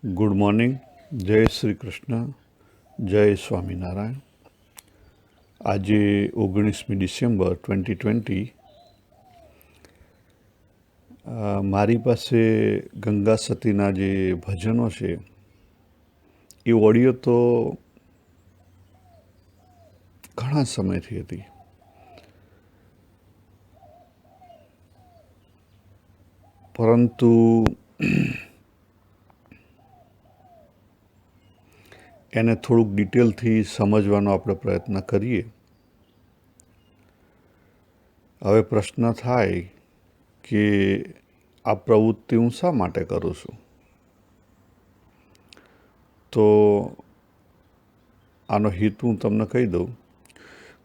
Good morning. જય શ્રી કૃષ્ણ. જય સ્વામિનારાયણ. આજે 19મી ડિસેમ્બર 2020. મારી પાસે ગંગા સતીના જે ભજનો છે એ ઓડિયો તો ઘણા સમયથી હતી, પરંતુ એને થોડુંક ડિટેલથી સમજવાનો આપણે પ્રયત્ન કરીએ. હવે પ્રશ્ન થાય કે આ પ્રવૃત્તિ હું શા માટે કરું છું? તો આનો હેતુ હું તમને કહી દઉં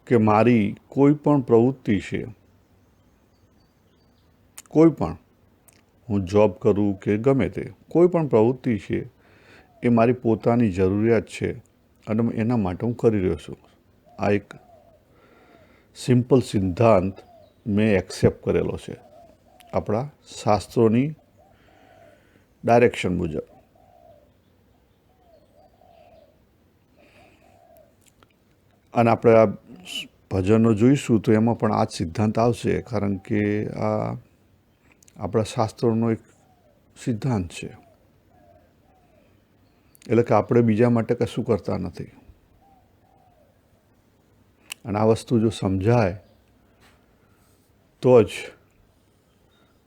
કે મારી કોઈ પણ પ્રવૃત્તિ છે, કોઈ પણ, હું જોબ કરું કે ગમે તે કોઈ પણ પ્રવૃત્તિ છે એ મારી પોતાની જરૂરિયાત છે અને એના માટે હું કરી રહ્યો છું. આ એક સિમ્પલ સિદ્ધાંત મેં એક્સેપ્ટ કરેલો છે આપણા શાસ્ત્રોની ડાયરેક્શન મુજબ. અને આપણે આ ભજનો જોઈશું તો એમાં પણ આ જ સિદ્ધાંત આવશે, કારણ કે આ આપણા શાસ્ત્રોનો એક સિદ્ધાંત છે. એટલે કે આપણે બીજા માટે કશું કરતા નથી. અને આ વસ્તુ જો સમજાય તો જ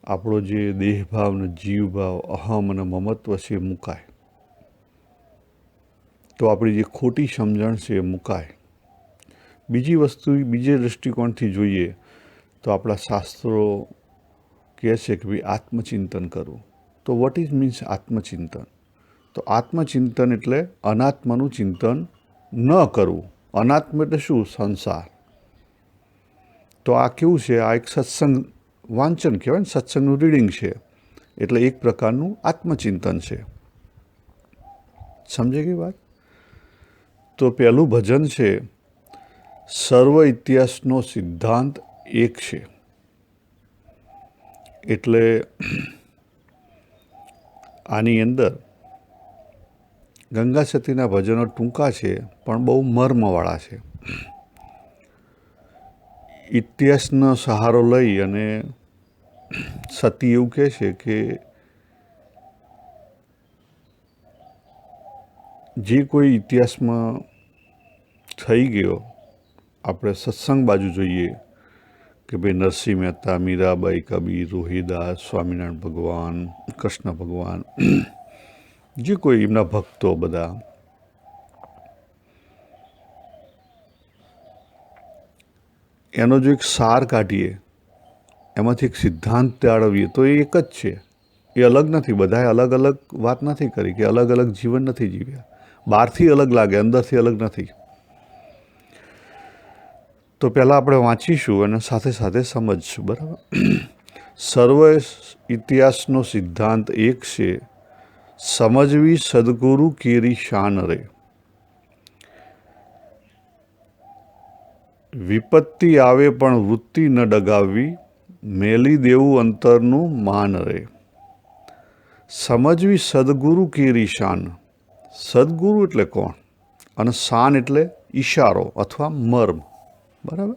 આપણો જે દેહભાવ ને જીવભાવ, અહમ અને મમત્વ છે એ મુકાય. તો આપણી જે ખોટી સમજણ છે એ મુકાય. બીજી વસ્તુ, બીજે દૃષ્ટિકોણથી જોઈએ તો આપણા શાસ્ત્રો કહે છે કે ભાઈ આત્મચિંતન કરવું. તો વોટ ઇઝ મીન્સ આત્મચિંતન? તો આત્મચિંતન એટલે અનાત્માનું ચિંતન ન કરવું. અનાત્મ એટલે શું? સંસાર. તો આ કેવું છે? આ એક સત્સંગ વાંચન કહેવાય ને, સત્સંગનું રીડિંગ છે. એટલે એક પ્રકારનું આત્મચિંતન છે. સમજે ગઈ વાત? તો પહેલું ભજન છે, સર્વ ઇતિહાસનો સિદ્ધાંત એક છે. એટલે આની અંદર ગંગા સતીના ભજનો ટૂંકા છે પણ બહુ મર્મવાળા છે. ઇતિહાસનો સહારો લઈ અને સતી એવું કહે છે કે જે કોઈ ઇતિહાસમાં થઈ ગયો, આપણે સત્સંગ બાજુ જોઈએ કે ભાઈ નરસિંહ મહેતા, મીરાબાઈ, કબીર, રોહિદાસ, સ્વામિનારાયણ ભગવાન, કૃષ્ણ ભગવાન, જે કોઈ એમના ભક્તો બધા, એનો જો એક સાર કાઢીએ, એમાંથી એક સિદ્ધાંત તાળવીએ તો એ એક જ છે. એ અલગ નથી. બધાએ અલગ અલગ વાત નથી કરી કે અલગ અલગ જીવન નથી જીવ્યા. બહારથી અલગ લાગે, અંદરથી અલગ નથી. તો પહેલાં આપણે વાંચીશું અને સાથે સાથે સમજશું, બરાબર? સર્વ ઇતિહાસનો સિદ્ધાંત એક છે, સમજવી સદગુરુ કેરી શાન રે. વિપત્તિ આવે પણ વૃત્તિ ન ડગાવવી, મેલી દેવું અંતરનું માન રે. સમજવી સદગુરુ કેરી શાન. સદગુરુ એટલે કોણ? અને શાન એટલે ઈશારો અથવા મર્મ, બરાબર?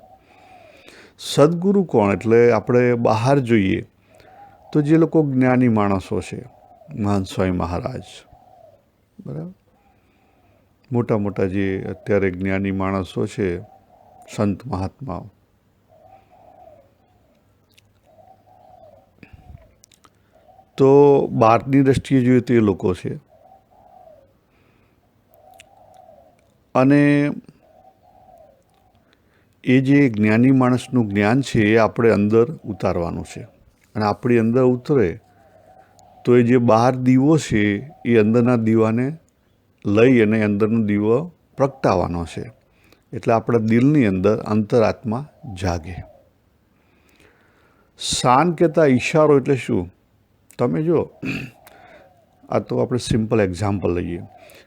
સદગુરુ કોણ? એટલે આપણે બહાર જોઈએ તો જે લોકો જ્ઞાની માણસો છે, મહાન સ્વામી મહારાજ, બરાબર, મોટા મોટા જે અત્યારે જ્ઞાની માણસો છે, સંત મહાત્માઓ, તો બહારની દ્રષ્ટિએ જોઈએ તો એ લોકો છે. અને એ જે જ્ઞાની માણસનું જ્ઞાન છે એ આપણે અંદર ઉતારવાનું છે. અને આપણી અંદર ઉતરે તો એ જે બહાર દીવો છે એ અંદરના દીવાને લઈ અને અંદરનો દીવો પ્રગટાવવાનો છે. એટલે આપણા દિલની અંદર અંતરાત્મા જાગે. શાન કહેતા ઈશારો એટલે શું? તમે જો, આ તો આપણે સિમ્પલ એક્ઝામ્પલ લઈએ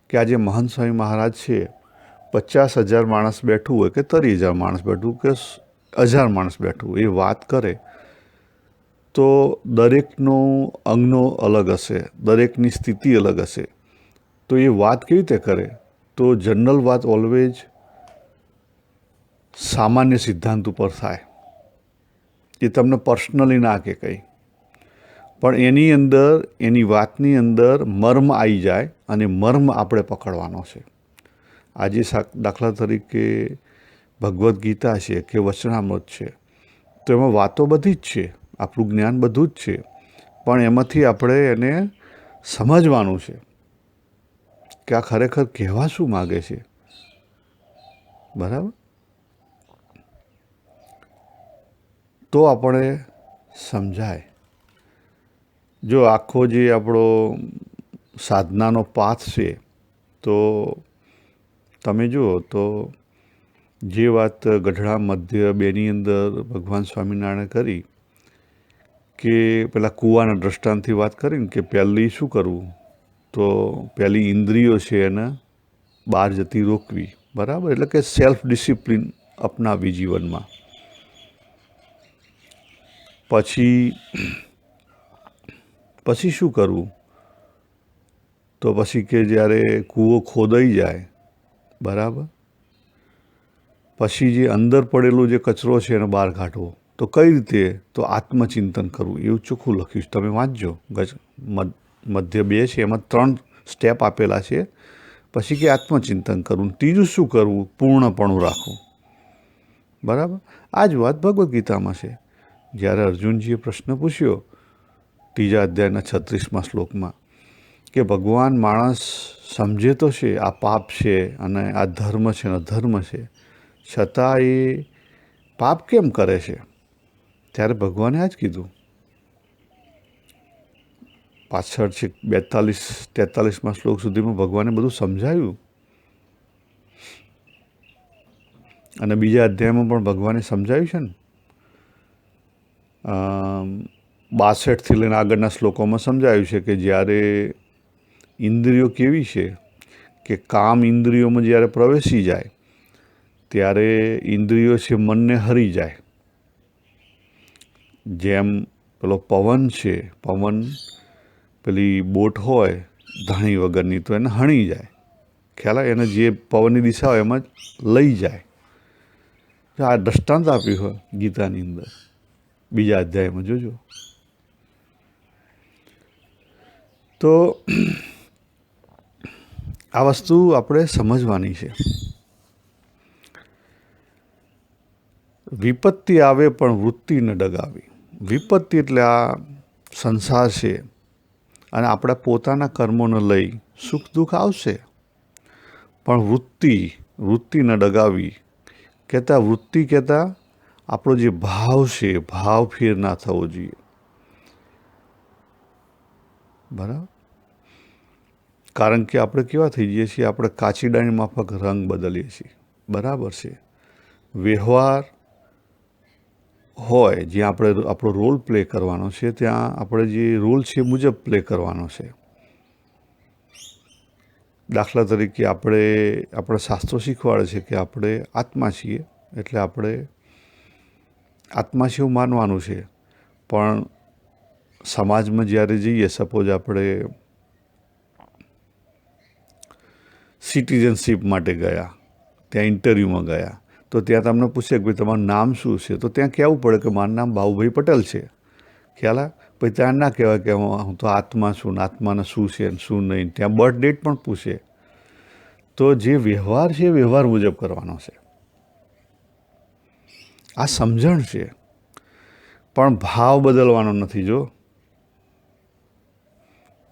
કે આજે મહાન સ્વામી મહારાજ છે, 50,000 માણસ બેઠું હોય કે 30,000 માણસ બેઠું કે 1,000 માણસ બેઠું, એ વાત કરે તો દરેકનો અંગનો અલગ હશે, દરેકની સ્થિતિ અલગ હશે. તો એ વાત કેવી રીતે કરે? તો જનરલ વાત ઓલવેઝ સામાન્ય સિદ્ધાંત ઉપર થાય. એ તમને પર્સનલી ના કે કંઈ, પણ એની અંદર, એની વાતની અંદર મર્મ આવી જાય અને મર્મ આપણે પકડવાનો છે. આજે દાખલા તરીકે ભગવદ્ ગીતા છે કે વચનામૃત છે, તો એમાં વાતો બધી જ છે, આપણું જ્ઞાન બધું જ છે, પણ એમાંથી આપણે એને સમજવાનું છે કે આ ખરેખર કહેવા શું માગે છે. બરાબર? તો આપણે સમજાય. જો આખો જે આપણો સાધનાનો પાથ છે, તો તમે જુઓ તો જે વાત ગઢડા મધ્ય બેની અંદર ભગવાન સ્વામિનારાયણે કરી, કે પેલા કૂવાના દ્રષ્ટાંતથી વાત કરીને કે પહેલી શું કરવું, તો પહેલી ઇન્દ્રિયો છે એને બહાર જતી રોકવી. બરાબર? એટલે કે સેલ્ફ ડિસિપ્લિન અપનાવવી જીવનમાં. પછી શું કરવું, તો પછી કે જ્યારે કૂવો ખોદાઈ જાય, બરાબર, પછી જે અંદર પડેલો જે કચરો છે એને બહાર કાઢવો. તો કઈ રીતે? તો આત્મચિંતન કરવું. એવું ચોખ્ખું લખ્યું છે, તમે વાંચજો. મધ્ય 2 છે, એમાં 3 સ્ટેપ આપેલા છે. પછી કે આત્મચિંતન કરવું. ત્રીજું શું કરવું? પૂર્ણપણું રાખવું. બરાબર? આ જ વાત ભગવદ્ ગીતામાં છે. જ્યારે અર્જુનજીએ પ્રશ્ન પૂછ્યો 3 અધ્યાયના 36મા શ્લોકમાં, કે ભગવાન, માણસ સમજે તો છે આ પાપ છે અને આ ધર્મ છે અને અધર્મ છે, છતાં એ પાપ કેમ કરે છે? ત્યારે ભગવાને આ જ કીધું. પાછળ છે 42-43મા શ્લોક સુધીમાં ભગવાને બધું સમજાવ્યું. અને બીજા અધ્યાયમાં પણ ભગવાને સમજાવ્યું છે ને. 62થી લઈને આગળના શ્લોકોમાં સમજાવ્યું છે કે જ્યારે ઇન્દ્રિયો કેવી છે, કે કામ ઇન્દ્રિયોમાં જ્યારે પ્રવેશી જાય ત્યારે ઇન્દ્રિયો છે મનને હરી જાય. જેમ પેલો પવન છે, પવન પેલી બોટ હોય ધાણી વગરની, તો એને હણી જાય. ખ્યાલ આવે? એને જે પવનની દિશા હોય એમાં લઈ જાય. આ દ્રષ્ટાંત આપ્યું હોય ગીતાની અંદર, બીજા અધ્યાયમાં જોજો. તો આ વસ્તુ આપણે સમજવાની છે. વિપત્તિ આવે પણ વૃત્તિ ન ડગાવી. વિપત્તિ એટલે આ સંસાર છે, અને આપણા પોતાના કર્મોને લઈ સુખ દુઃખ આવશે, પણ વૃત્તિ ન ડગાવી. વૃત્તિ કહેતા આપણો જે ભાવ છે, ભાવ ફેર ના થવો જોઈએ. બરાબર? કારણ કે આપણે કેવા થઈ જઈએ છીએ, આપણે કાચીડાની માફક રંગ બદલીએ છીએ. બરાબર છે? વ્યવહાર હોય જ્યાં આપણે આપણો રોલ પ્લે કરવાનો છે, ત્યાં આપણે જે રોલ છે એ મુજબ પ્લે કરવાનો છે. દાખલા તરીકે આપણા શાસ્ત્રો શીખવાડે છે કે આપણે આત્મા છીએ, એટલે આપણે આત્મા છે એવું માનવાનું છે. પણ સમાજમાં જ્યારે જઈએ, સપોઝ આપણે સિટીઝનશીપ માટે ગયા, ત્યાં ઇન્ટરવ્યૂમાં ગયા, તો ત્યાં તમને પૂછે કે ભાઈ તમારું નામ શું છે, તો ત્યાં કહેવું પડે કે મારું નામ બાબુભાઈ પટેલ છે. ખ્યાલ આવે? પછી ત્યાં ના કહેવાય કે હું તો આત્મા છું, ને આત્માને શું છે ને શું નહીં. ત્યાં બર્થ ડેટ પણ પૂછે. તો જે વ્યવહાર છે એ વ્યવહાર મુજબ કરવાનો છે. આ સમજણ છે, પણ ભાવ બદલવાનો નથી. જો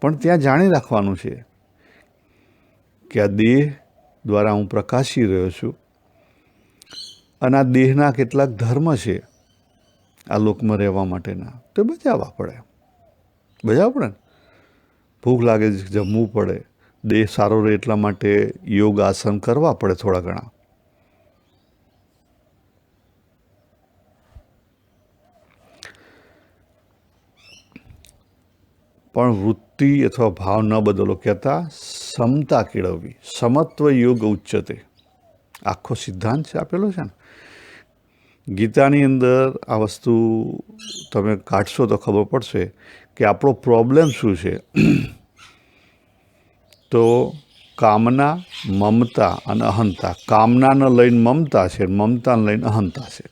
પણ ત્યાં જાણી રાખવાનું છે કે આ દેહ દ્વારા હું પ્રકાશી રહ્યો છું, અને આ દેહના કેટલાક ધર્મ છે આ લોકમાં રહેવા માટેના, તો બજાવવા પડે. ને ભૂખ લાગે જમવું પડે, દેહ સારો રહે એટલા માટે યોગ આસન કરવા પડે થોડા ઘણા. પણ વૃત્તિ અથવા ભાવ ન બદલો. કહેતા સમતા કેળવવી. સમત્વ યોગ ઉચ્ચતે આખો સિદ્ધાંત છે આપેલો છે ને ગીતાની અંદર. આ વસ્તુ તમે કાઢશો તો ખબર પડશે કે આપણો પ્રોબ્લેમ શું છે. તો કામના, મમતા અને અહંતા. કામનાને લઈને મમતા છે, મમતાને લઈને અહંતા છે.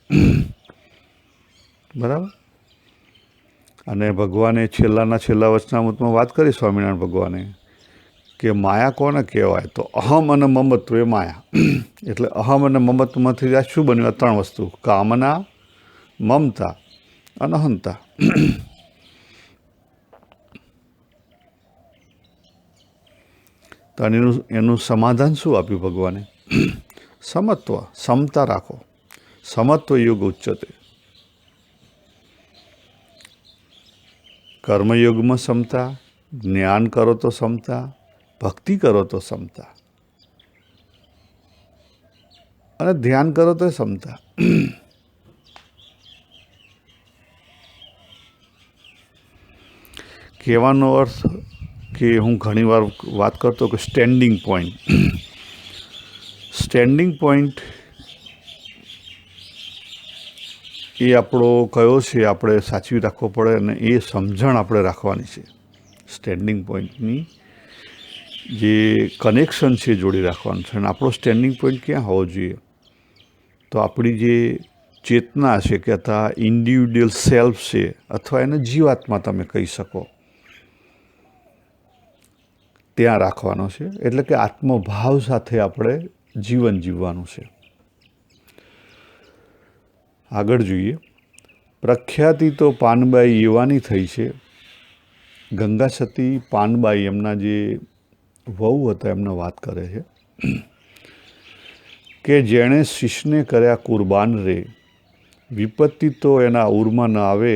બરાબર. અને ભગવાને છેલ્લા વચનામૃતમાં વાત કરી, સ્વામિનારાયણ ભગવાને, કે માયા કોને કહેવાય? તો અહમ અને મમત્વ એ માયા. એટલે અહમ અને મમત્વમાંથી આ શું બન્યું? આ ત્રણ વસ્તુ: કામના, મમતા અને અહંતા. તો એનું સમાધાન શું આપ્યું ભગવાને? સમત્વ, સમતા રાખો. સમત્વ યોગ ઉચ્ચતે. કર્મયોગમાં સમતા, જ્ઞાન કરો તો સમતા, ભક્તિ કરો તો સમતા, અને ધ્યાન કરો તો સમતા. કહેવાનો અર્થ કે હું ઘણીવાર વાત કરતો કે સ્ટેન્ડિંગ પોઈન્ટ. સ્ટેન્ડિંગ પોઈન્ટ એ આપણો કયો છે, આપણે સાચવી રાખવો પડે, અને એ સમજણ આપણે રાખવાની છે. સ્ટેન્ડિંગ પોઈન્ટની જે કનેક્શન છે જોડી રાખવાનું છે. અને આપણો સ્ટેન્ડિંગ પોઈન્ટ ક્યાં હોવો જોઈએ? તો આપણી જે ચેતના છે, કે અથવા ઇન્ડિવિડ્યુઅલ સેલ્ફ છે, અથવા એને જીવાત્મા તમે કહી શકો, ત્યાં રાખવાનો છે. એટલે કે આત્મભાવ સાથે આપણે જીવન જીવવાનું છે. આગળ જોઈએ. પ્રખ્યાતિ તો પાનબાઈ એવાની થઈ છે. ગંગા સતી પાનબાઈ, એમના જે વહુ હતા, એમને વાત કરે છે કે જેણે શિશને કર્યા કુરબાન રે, વિપત્તિ તો એના ઉરમાં ન આવે,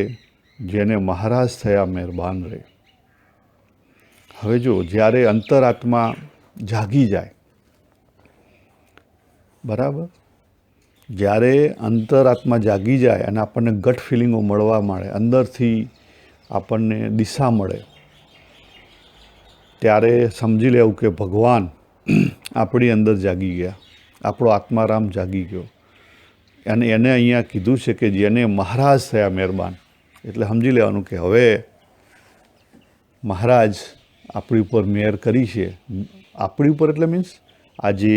જેને મહારાજ થયા મહેરબાન રે. હવે જો, જ્યારે અંતરાત્મા જાગી જાય, બરાબર, જ્યારે અંતરાત્મા જાગી જાય અને આપણને ગટ ફિલિંગો મળવા માંડે, અંદરથી આપણને દિશા મળે, ત્યારે સમજી લેવું કે ભગવાન આપણી અંદર જાગી ગયા, આપણો આત્મારામ જાગી ગયો. અને એને અહીંયા કીધું છે કે જેને મહારાજ થયા મહેરબાન. એટલે સમજી લેવાનું કે હવે મહારાજ આપણી ઉપર મહેર કરી છે. આપણી ઉપર એટલે મીન્સ આ જે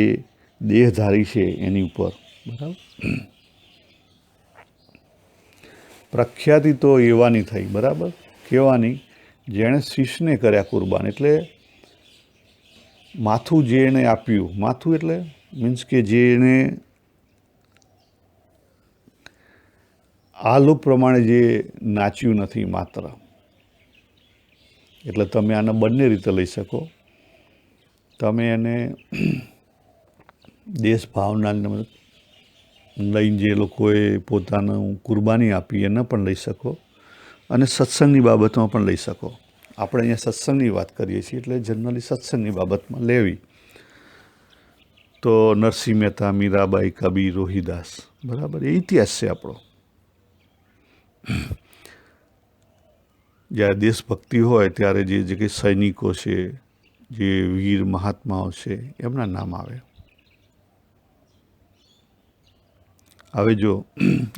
દેહધારી છે એની ઉપર. બરાબર. પ્રખ્યાતિ તો એવાની થઈ. બરાબર. કેવાની? જેણે શિશને કર્યા કુરબાન. એટલે માથું જેણે આપ્યું. માથું એટલે મીન્સ કે જેણે આ લોક પ્રમાણે જે નાચ્યું નથી માત્ર. એટલે તમે આને બંને રીતે લઈ શકો. તમે એને દેશ ભાવનાને લઈને જે લોકોએ પોતાનું કુરબાની આપી એને પણ લઈ શકો, અને સત્સંગની બાબતમાં પણ લઈ શકો. આપણે અહીંયા સત્સંગની વાત કરીએ છીએ, એટલે જનરલી સત્સંગની બાબતમાં લેવી. તો નરસિંહ મહેતા, મીરાબાઈ, કબીર, રોહિદાસ, બરાબર, એ ઇતિહાસ છે આપણો. જ્યારે દેશભક્તિ હોય ત્યારે જે કંઈ સૈનિકો છે, જે વીર મહાત્માઓ છે, એમના નામ આવે. હવે જો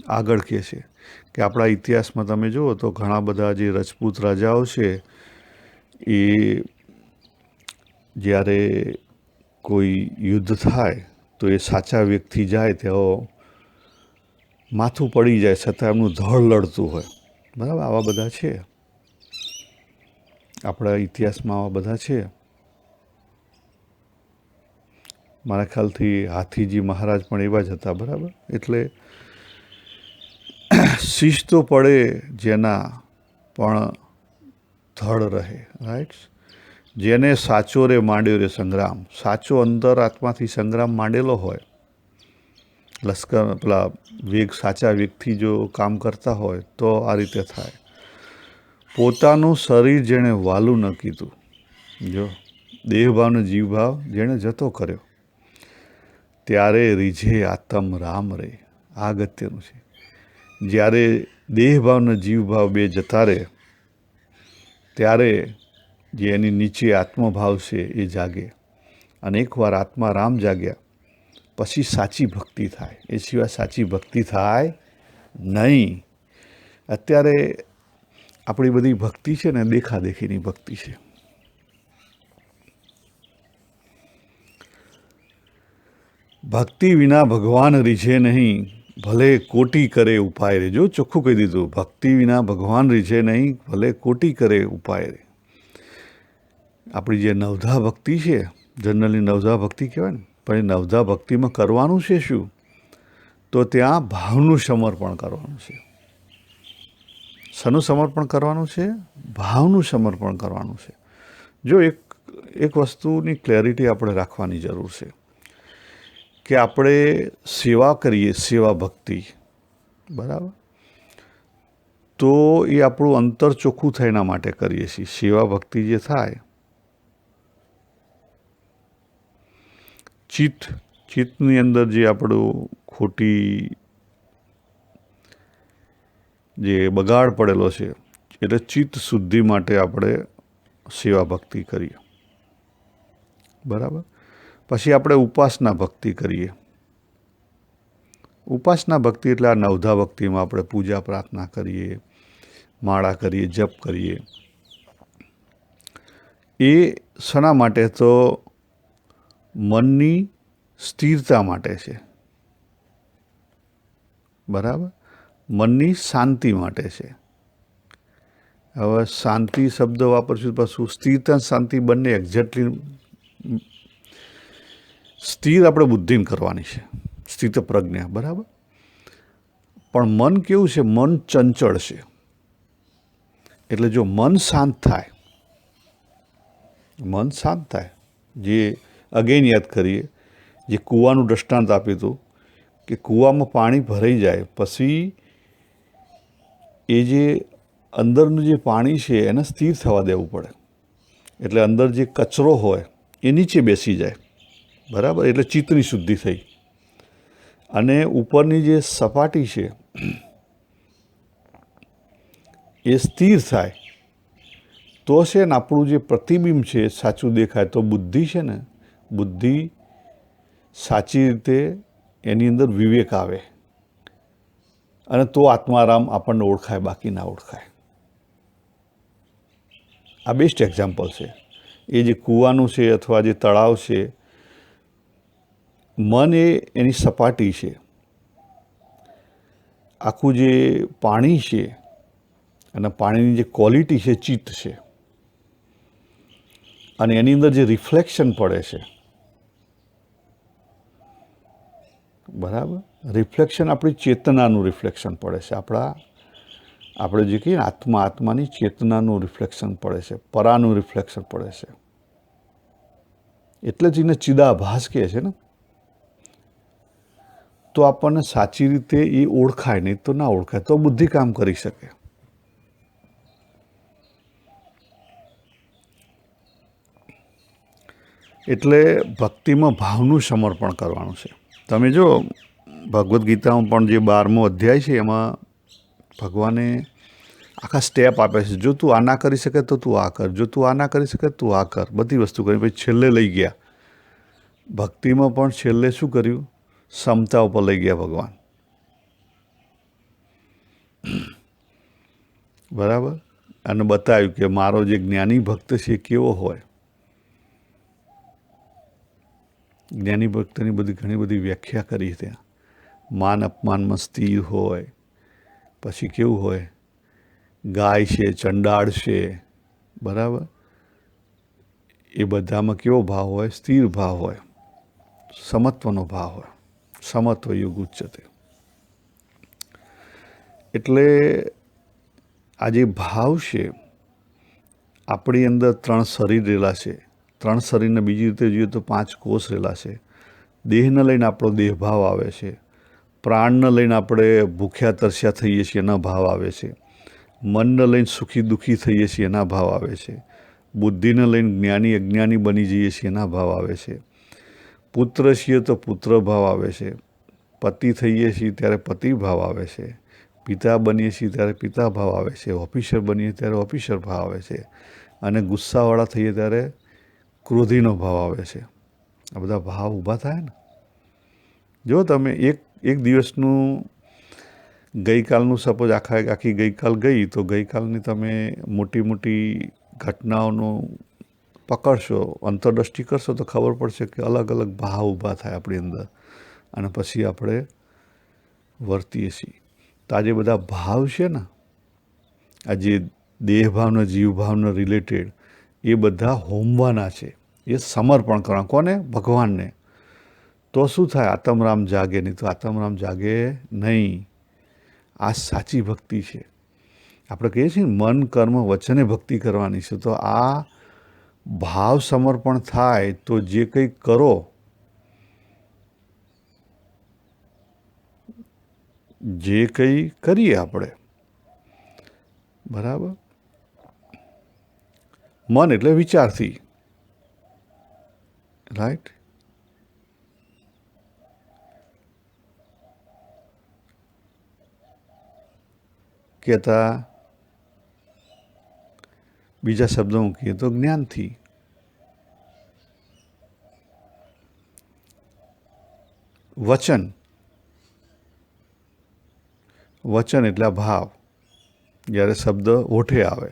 આગળ કહે છે કે આપણા ઇતિહાસમાં તમે જુઓ તો ઘણા બધા જે રજપૂત રાજાઓ છે, એ જ્યારે કોઈ યુદ્ધ થાય તો એ સાચા વ્યક્તિ જાય તેઓ માથું પડી જાય છતાં એમનું ધડ લડતું હોય. બરાબર. આવા બધા છે આપણા ઇતિહાસમાં, આવા બધા છે. મારા ખ્યાલથી હાથીજી મહારાજ પણ એવા જ હતા. બરાબર. એટલે શીશ તો પડે જેના પણ ધડ રહે. રાઈટ. જેને સાચો રે માંડ્યો રે સંગ્રામ. સાચો અંતરાત્માથી સંગ્રામ માંડેલો હોય, લશ્કર પેલા સાચા વ્યક્તિ જો કામ કરતા હોય તો આ રીતે થાય. પોતાનું શરીર જેણે વાલું ન કીધું. જો દેહભાવને જીવભાવ જેણે જતો કર્યો, ત્યારે રીઝે આત્મ રામ રે. આ અગત્યનું છે. જ્યારે દેહભાવને જીવભાવ બે જતા રહે, ત્યારે જે એની નીચે આત્મભાવ છે એ જાગે. અને એકવાર આત્મા રામ જાગ્યા પછી સાચી ભક્તિ થાય. એ સિવાય સાચી ભક્તિ થાય નહીં. અત્યારે આપણી બધી ભક્તિ છે ને દેખાદેખીની ભક્તિ છે. ભક્તિ વિના ભગવાન રીઝે નહીં, ભલે કોટી કરે ઉપાય રે. જો ચોખ્ખું કહી દીધું, ભક્તિ વિના ભગવાન રીઝે નહીં, ભલે કોટી કરે ઉપાય રે. આપણી જે નવધા ભક્તિ છે, જનરલી નવધા ભક્તિ કહેવાય ને, પણ એ નવધા ભક્તિમાં કરવાનું છે શું? તો ત્યાં ભાવનું સમર્પણ કરવાનું છે. શેનું સમર્પણ કરવાનું છે? ભાવનું સમર્પણ કરવાનું છે. જો એક વસ્તુની ક્લેરિટી આપણે રાખવાની જરૂર છે કે આપણે સેવા કરીએ, સેવા ભક્તિ, બરાબર, તો એ આપણું અંતર ચોખ્ખું થાય એના માટે કરીએ છીએ. સેવા ભક્તિ જે થાય, ચિત્તની અંદર જે આપણું ખોટી જે બગાડ પડેલો છે, એટલે ચિત્ત શુદ્ધિ માટે આપણે સેવા ભક્તિ કરીએ, બરાબર. પછી આપણે ઉપાસના ભક્તિ કરીએ. ઉપાસના ભક્તિ એટલે આ નવધા ભક્તિમાં આપણે પૂજા પ્રાર્થના કરીએ, માળા કરીએ, જપ કરીએ. એ શના માટે? તો મનની સ્થિરતા માટે છે, બરાબર, મનની શાંતિ માટે છે. હવે શાંતિ શબ્દ વાપરશું પાછું સ્થિરતા શાંતિ બંને એક્ઝેક્ટલી સ્થિર આપણે બુદ્ધિને કરવાની છે, સ્થિત પ્રજ્ઞા, બરાબર. પણ મન કેવું છે? મન ચંચળ છે. એટલે જો મન શાંત થાય, મન શાંત થાય, જે અગેન યાદ કરીએ, જે કૂવાનું દૃષ્ટાંત આપ્યું હતું કે કૂવામાં પાણી ભરાઈ જાય પછી એ જે અંદરનું જે પાણી છે એને સ્થિર થવા દેવું પડે. એટલે અંદર જે કચરો હોય એ નીચે બેસી જાય, બરાબર. એટલે ચિત્તની શુદ્ધિ થઈ. અને ઉપરની જે સપાટી છે એ સ્થિર થાય તો છે ને આપણું જે પ્રતિબિંબ છે એ સાચું દેખાય. તો બુદ્ધિ છે ને, બુદ્ધિ સાચી રીતે એની અંદર વિવેક આવે અને તો આત્મારામ આપણને ઓળખાય, બાકી ના ઓળખાય. આ બેસ્ટ એક્ઝામ્પલ છે. એ જે કૂવાનું છે અથવા જે તળાવ છે, મન એ એની સપાટી છે. આખું જે પાણી છે અને પાણીની જે ક્વોલિટી છે ચિત્ત છે. અને એની અંદર જે રિફ્લેક્શન પડે છે, બરાબર, રિફ્લેક્શન આપણી ચેતનાનું રિફ્લેક્શન પડે છે. આપણે જે કહીએ આત્માની ચેતનાનું રિફ્લેક્શન પડે છે, પરાનું રિફ્લેક્શન પડે છે. એટલે જ એને ચિદાભાસ કહે છે ને. તો આપણને સાચી રીતે એ ઓળખાય, નહીં તો ના ઓળખાય. તો બુદ્ધિ કામ કરી શકે. એટલે ભક્તિમાં ભાવનું સમર્પણ કરવાનું છે. તમે જો ભગવદ્ ગીતામાં પણ જે 12મો અધ્યાય છે એમાં ભગવાને આખા સ્ટેપ આપે છે. જો તું આ ના કરી શકે તો તું આ કર, જો તું આ ના કરી શકે તું આ કર. બધી વસ્તુ કરી. પછી છેલ્લે લઈ ગયા ભક્તિમાં પણ. છેલ્લે શું કર્યું? સમતા ઉપર લઈ ગયા ભગવાન, બરાબર. અને બતાવ્યું કે મારો જે જ્ઞાની ભક્ત છે એ કેવો હોય. જ્ઞાની ભક્તની બધી ઘણી બધી વ્યાખ્યા કરી ત્યાં. માન અપમાનમાં સ્થિર હોય, પછી કેવું હોય? ગાય છે, ચંડાળ છે, બરાબર. એ બધામાં કેવો ભાવ હોય? સ્થિર ભાવ હોય, સમત્વનો ભાવ હોય. સમત્વ યુગ ઉચ્ચતે. એટલે આ જે ભાવ છે, આપણી અંદર 3 શરીર રહેલા છે. 3 શરીરને બીજી રીતે જોઈએ તો 5 કોષ રહેલા છે. દેહને લઈને આપણો દેહ ભાવ આવે છે. પ્રાણને લઈને આપણે ભૂખ્યા તરસ્યા થઈએ છીએ, એના ભાવ આવે છે. મનને લઈને સુખી દુઃખી થઈએ છીએ, એના ભાવ આવે છે. બુદ્ધિને લઈને જ્ઞાની અજ્ઞાની બની જઈએ છીએ, એના ભાવ આવે છે. પુત્ર છીએ તો પુત્ર ભાવ આવે છે. પતિ થઈએ છીએ ત્યારે પતિ ભાવ આવે છે. પિતા બનીએ છીએ ત્યારે પિતા ભાવ આવે છે. ઓફિસર બનીએ ત્યારે ઓફિસર ભાવ આવે છે. અને ગુસ્સાવાળા થઈએ ત્યારે ક્રોધીનો ભાવ આવે છે. આ બધા ભાવ ઊભા થાય ને. જો તમે એક દિવસનું ગઈકાલનું સપોઝ આખી ગઈકાલ ગઈ તો ગઈકાલની તમે મોટી મોટી ઘટનાઓનું પકડશો, અંતરદૃષ્ટિ કરશો તો ખબર પડશે કે અલગ અલગ ભાવ ઊભા થાય આપણી અંદર અને પછી આપણે વર્તીએ છીએ. તો આ જે બધા ભાવ છે ને, આ જે દેહ ભાવના જીવ ભાવના રિલેટેડ, એ બધા હોમવાના છે. એ સમર્પણ કરવાના. કોને? ભગવાનને. તો શું થાય? આત્મરામ જાગે. નહીં તો આત્મરામ જાગે નહીં. આ સાચી ભક્તિ છે. આપણે કહીએ છીએ મન કર્મ વચને ભક્તિ કરવાની છે. તો આ ભાવ સમર્પણ થાય તો જે કંઈ કરો, જે કંઈ કરીએ આપણે, બરાબર, મન એટલે વિચારથી, રાઈટ, કહેતા બીજા શબ્દોમાં કહીએ તો જ્ઞાનથી. વચન, વચન એટલે આ ભાવ, જ્યારે શબ્દ ઓઠે આવે.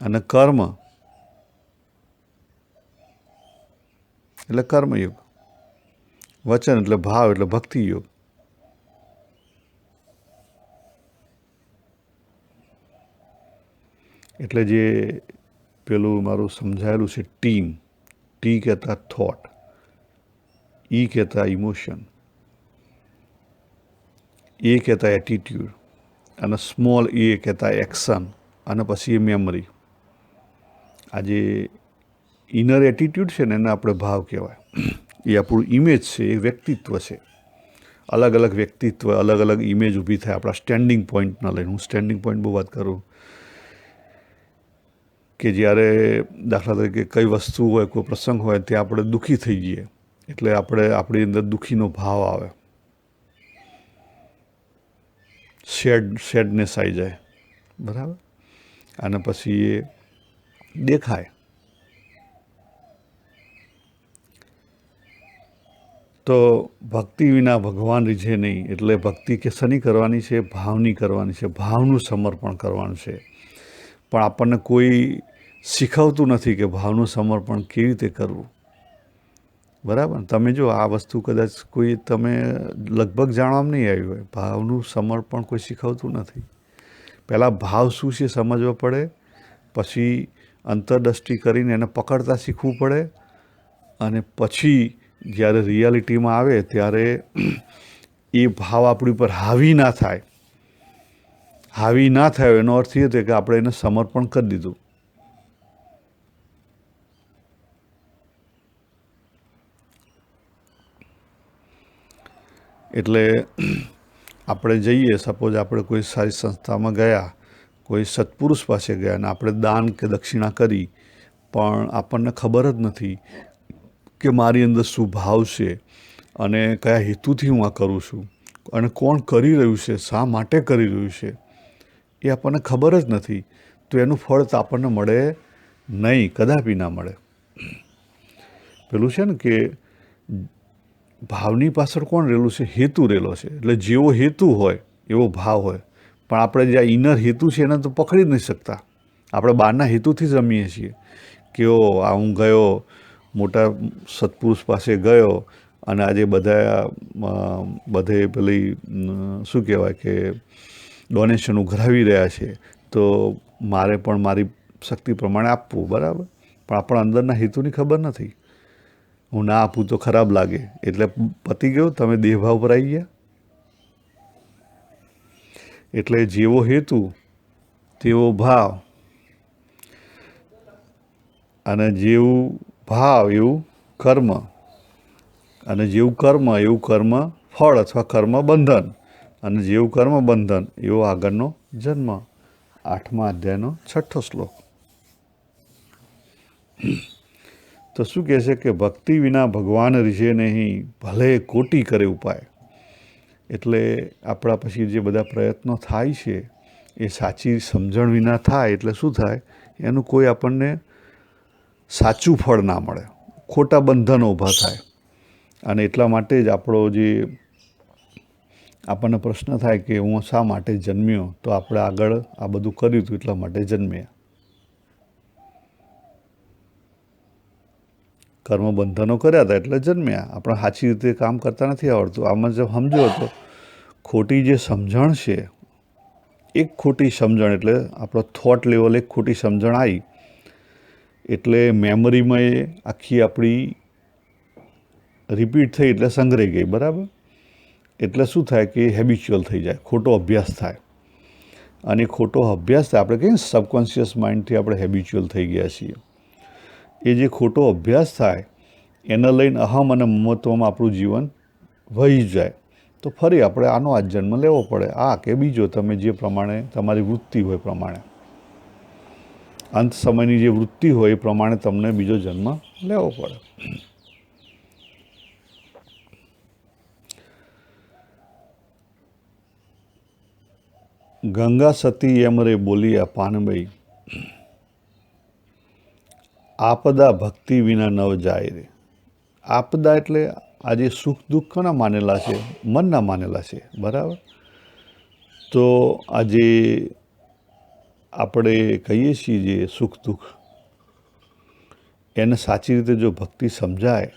અને કર્મ એટલે કર્મયુગ. વચન એટલે ભાવ એટલે ભક્તિયુગ. એટલે જે પેલું મારું સમજાયેલું છે ટીમ, ટી કહેતા થોટ, ઈ કહેતા ઇમોશન, એ કહેતા એટીટ્યુડ, અને સ્મોલ એ કહેતા એક્શન, અને પછી એ મેમરી. આ જે ઇનર એટીટ્યુડ છે ને એને આપણે ભાવ કહેવાય. એ આપણું ઇમેજ છે, એ વ્યક્તિત્વ છે. અલગ અલગ વ્યક્તિત્વ, અલગ અલગ ઇમેજ ઊભી થાય આપણા સ્ટેન્ડિંગ પોઈન્ટના લઈને. હું સ્ટેન્ડિંગ પોઈન્ટ બહુ વાત કરું કે જ્યારે દાખલા તરીકે કઈ વસ્તુ હોય, કોઈ પ્રસંગ હોય, ત્યાં આપણે દુઃખી થઈ જઈએ એટલે આપણી અંદર દુઃખીનો ભાવ આવે, સેડનેસ આવી જાય, બરાબર. અને પછી એ દેખાય. તો ભક્તિ વિના ભગવાન રીઝે નહીં. એટલે ભક્તિ કે શની કરવાની છે? ભાવની કરવાની છે. ભાવનું સમર્પણ કરવાનું છે. પણ આપણને કોઈ શીખવતું નથી કે ભાવનું સમર્પણ કેવી રીતે કરવું, બરાબર. તમે જો આ વસ્તુ કદાચ કોઈ તમે લગભગ જાણવામાં નહીં આવ્યું હોય, ભાવનું સમર્પણ કોઈ શીખવતું નથી. પહેલાં ભાવ શું છે સમજવો પડે, પછી અંતરદૃષ્ટિ કરીને એને પકડતા શીખવું પડે, અને પછી જ્યારે રિયાલિટીમાં આવે ત્યારે એ ભાવ આપણી ઉપર હાવી ના થાય. હાવી ના થાય એનો અર્થ એ છે કે આપણે એને સમર્પણ કરી દીધું. એટલે આપણે જઈએ, સપોઝ આપણે કોઈ સારી સંસ્થામાં ગયા, કોઈ સત્પુરુષ પાસે ગયા અને આપણે દાન કે દક્ષિણા કરી, પણ આપણને ખબર જ નથી કે મારી અંદર શું ભાવ છે અને કયા હેતુથી હું આ કરું છું, અને કોણ કરી રહ્યું છે, શા માટે કરી રહ્યું છે, એ આપણને ખબર જ નથી. તો એનું ફળ તો આપણને મળે નહીં, કદાપી ના મળે. પેલું છે ને કે ભાવની પાછળ કોણ રહેલું છે? હેતુ રહેલો છે. એટલે જેવો હેતુ હોય એવો ભાવ હોય. પણ આપણે જે ઇનર હેતુ છે એને તો પકડી જ નહીં શકતા. આપણે બહારના હેતુથી જ રમીએ છીએ કે આ હું ગયો, મોટા સત્પુરુષ પાસે ગયો, અને આજે બધે પેલી શું કહેવાય કે ડોનેશન ઉઘરાવી રહ્યા છે, તો મારે પણ મારી શક્તિ પ્રમાણે આપવું, બરાબર. પણ આપણા અંદરના હેતુની ખબર નથી. હું ના આપું તો ખરાબ લાગે, એટલે પતી ગયું, તમે દેહભાવ પર આવી ગયા. એટલે જેવો હેતુ તેવો ભાવ, અને જેવું ભાવ એવું કર્મ, અને જેવું કર્મ એવું કર્મ ફળ અથવા કર્મ બંધન, અને જેવું કર્મ બંધન એવો આગળનો જન્મ. 8મા અધ્યાયનો 6ઠ્ઠો શ્લોક. તો શું કહે છે કે ભક્તિ વિના ભગવાન રીઝે નહીં, ભલે કોટી કરે ઉપાય. એટલે આપણા પછી જે બધા પ્રયત્નો થાય છે એ સાચી સમજણ વિના થાય. એટલે શું થાય? એનું કોઈ આપણને સાચું ફળ ના મળે, ખોટા બંધનો ઊભા થાય. અને એટલા માટે જ આપણને પ્રશ્ન થાય કે હું શા માટે જન્મ્યો? તો આપણે આગળ આ બધું કર્યું હતું એટલા માટે જન્મ્યા. કર્મ બંધનો કર્યા હતા એટલે જન્મ્યા. આપણે સાચી રીતે કામ કરતા નથી આવડતું. આમાં જો સમજો તો ખોટી જે સમજણ છે, એક ખોટી સમજણ એટલે આપણો થોટ લેવલ એક ખોટી સમજણ આવી એટલે મેમરીમાં એ આખી આપણી રિપીટ થઈ એટલે સંગ્રહી ગઈ. બરાબર? એટલે શું થાય કે હેબિચ્યુઅલ થઈ જાય, ખોટો અભ્યાસ થાય. અને ખોટો અભ્યાસ થાય, આપણે કહીએ ને સબકોન્શિયસ માઇન્ડથી આપણે હેબિચ્યુઅલ થઈ ગયા છીએ. એ જે ખોટો અભ્યાસ થાય એને લઈને અહમ અને મમત્વમાં આપણું જીવન વહી જાય. તો ફરી આપણે આનો આ જન્મ લેવો પડે, આ કે બીજો, તમે જે પ્રમાણે તમારી વૃત્તિ હોય પ્રમાણે, અંત સમયની જે વૃત્તિ હોય એ પ્રમાણે તમને બીજો જન્મ લેવો પડે. ગંગા સતી એમ રે બોલિયા પાનભાઈ, આપદા ભક્તિ વિના નવ જાય રે. આપદા એટલે આજે સુખ દુઃખ કોના માનેલા છે? મનના માનેલા છે. બરાબર? તો આજે આપણે કહીએ છીએ જે સુખ દુઃખ, એને સાચી રીતે જો ભક્તિ સમજાય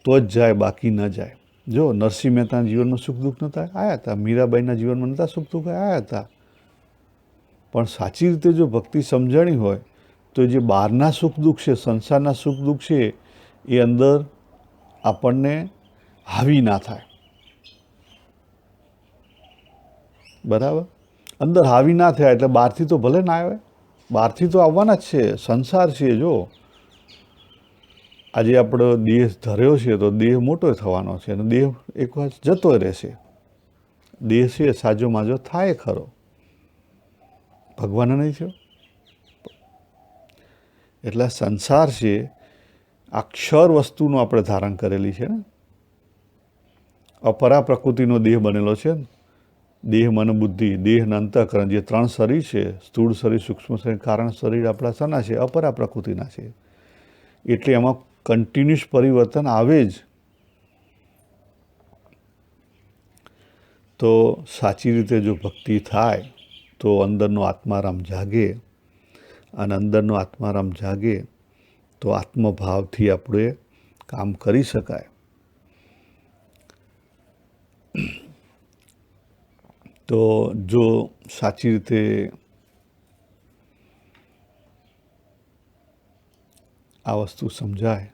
તો જ જાય, બાકી ન જાય. જો નરસિંહ મહેતાના જીવનમાં સુખ દુઃખ નહોતા, આવ્યા હતા. મીરાબાઈના જીવનમાં નહોતા સુખ દુઃખ, આવ્યા હતા. પણ સાચી રીતે જો ભક્તિ સમજાણી હોય તો જે બહારના સુખ દુઃખ છે, સંસારના સુખ દુઃખ છે, એ અંદર આપણને હાવી ના થાય. બરાબર? અંદર હાવી ના થાય એટલે બહારથી તો ભલે ના આવે, બહારથી તો આવવાના જ છે. સંસાર છે. જો આજે આપણો દેહ ધર્યો છે તો દેહ મોટો થવાનો છે અને દેહ એક વાર જતો રહેશે. દેહ છે સાજો માજો થાય ખરો, ભગવાન નહીં થયો. એટલે સંસાર છે આ ક્ષર વસ્તુનું આપણે ધારણ કરેલી છે ને, અપરા પ્રકૃતિનો દેહ બનેલો છે ને. દેહ, મન, બુદ્ધિ, દેહ અને અંતઃકરણ જે ત્રણ શરીર છે, સ્થૂળ શરીર, સૂક્ષ્મ શરીર, કારણ શરીર આપણા શાના છે? અપરા પ્રકૃતિના છે. એટલે એમાં કન્ટિન્યુઅસ પરિવર્તન આવે જ. તો સાચી રીતે જો ભક્તિ થાય તો અંદરનો આત્મારામ જાગે, અને અંદરનો આત્મારામ જાગે તો આત્મભાવથી આપણે કામ કરી શકાય. તો જો સાચી રીતે આ વસ્તુ સમજાય,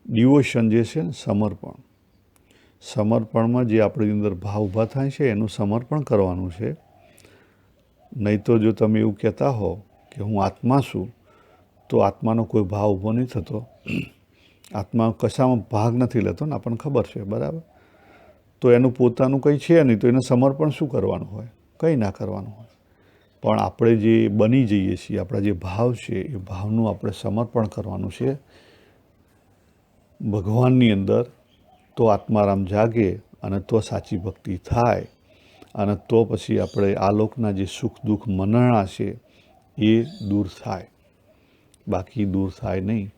ડિવોશન જે છે ને, સમર્પણ, સમર્પણમાં જે આપણી અંદર ભાવ ઊભા થાય છે એનું સમર્પણ કરવાનું છે. નહીં તો જો તમે એવું કહેતા હો કે હું આત્મા છું, તો આત્માનો કોઈ ભાવ ઊભો નહીં થતો. આત્મા કશામાં ભાગ નથી લેતો ને, આપણને ખબર છે. બરાબર? તો એનું પોતાનું કંઈ છે નહીં, તો એને સમર્પણ શું કરવાનું હોય? કંઈ ના કરવાનું હોય. પણ આપણે જે બની જઈએ છીએ, આપણા જે ભાવ છે, એ ભાવનું આપણે સમર્પણ કરવાનું છે ભગવાનની અંદર. તો આત્મારામ જાગે અને તો સાચી ભક્તિ થાય, અને તો પછી આપણે આ લોકના જે સુખ દુઃખ મનણા છે એ દૂર થાય, બાકી દૂર થાય નહીં.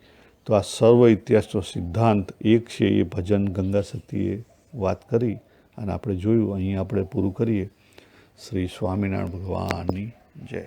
તો આ સર્વ ઇતિહાસનો સિદ્ધાંત એક છે. એ ભજન ગંગા સતીએ વાત કરી અને આપણે જોયું. અહીં આપણે પૂરું કરીએ. શ્રી સ્વામિનારાયણ ભગવાનની જય.